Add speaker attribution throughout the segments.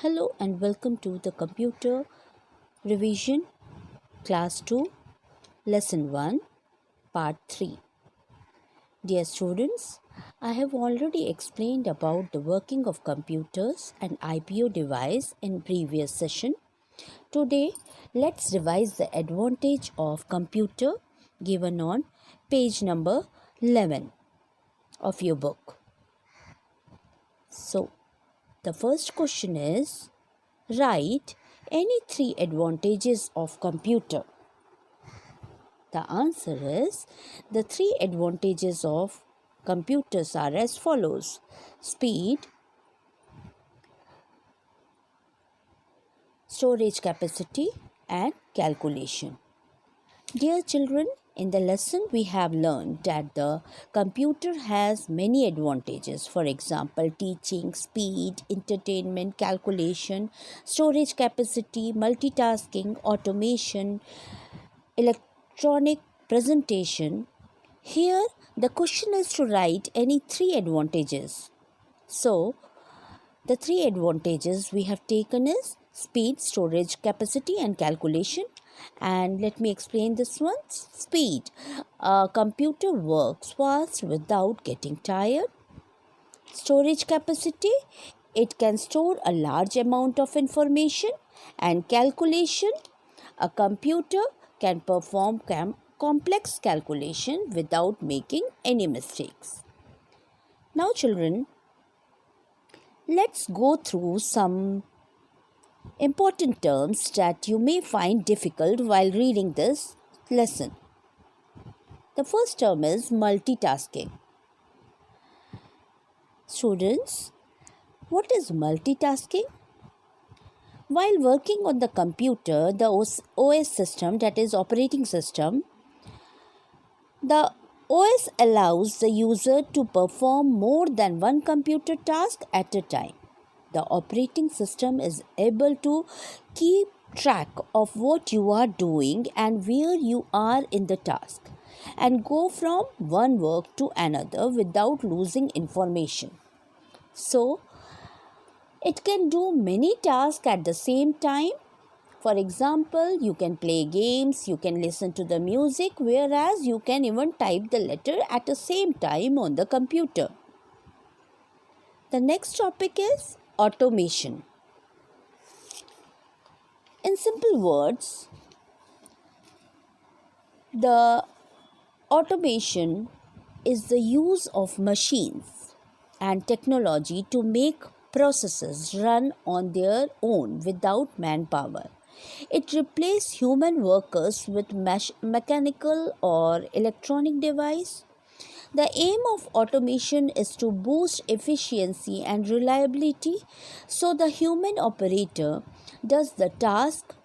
Speaker 1: Hello and welcome to the Computer Revision Class 2 Lesson 1 Part 3. Dear students, I have already explained about the working of computers and IPO device in previous session. Today, let's revise the advantage of computer given on page number 11 of your book. So, the first question is, write any three advantages of computer. The answer is the three advantages of computers are as follows: speed, storage capacity, and calculation. Dear children, in the lesson we have learned that the computer has many advantages. For example, teaching, speed, entertainment, calculation, storage capacity, multitasking, automation, electronic presentation. Here the question is to write any three advantages. So the three advantages we have taken is speed, storage capacity, and calculation. And let me explain this one. Speed. A computer works fast without getting tired. Storage capacity. It can store a large amount of information. And calculation. A computer can perform complex calculation without making any mistakes. Now children, let's go through some important terms that you may find difficult while reading this lesson. The first term is multitasking. Students, what is multitasking? While working on the computer, the OS system, that is operating system, the OS allows the user to perform more than one computer task at a time. The operating system is able to keep track of what you are doing and where you are in the task and go from one work to another without losing information. So, it can do many tasks at the same time. For example, you can play games, you can listen to the music, whereas you can even type the letter at the same time on the computer. The next topic is automation. In simple words, the automation is the use of machines and technology to make processes run on their own without manpower. It replaces human workers with mechanical or electronic device. The aim of automation is to boost efficiency and reliability, so the human operator does the task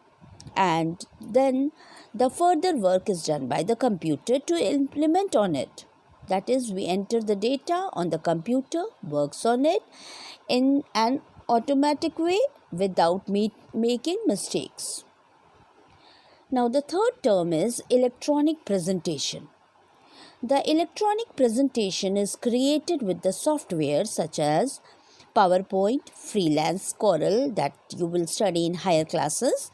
Speaker 1: and then the further work is done by the computer to implement on it. That is, we enter the data on the computer, works on it in an automatic way without making mistakes. Now the third term is electronic presentation. The electronic presentation is created with the software such as PowerPoint, Freelance, Corel that you will study in higher classes.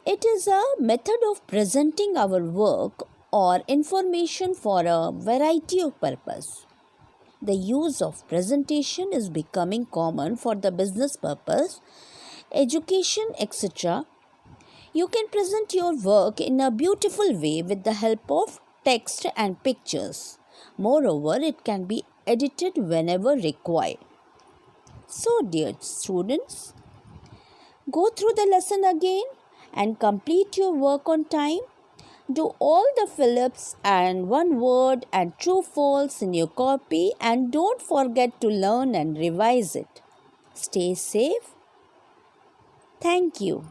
Speaker 1: It is a method of presenting our work or information for a variety of purpose. The use of presentation is becoming common for the business purpose, education, etc. You can present your work in a beautiful way with the help of text and pictures. Moreover, it can be edited whenever required. So, dear students, go through the lesson again and complete your work on time. Do all the fill-ups and one word and true false in your copy, and don't forget to learn and revise it. Stay safe. Thank you.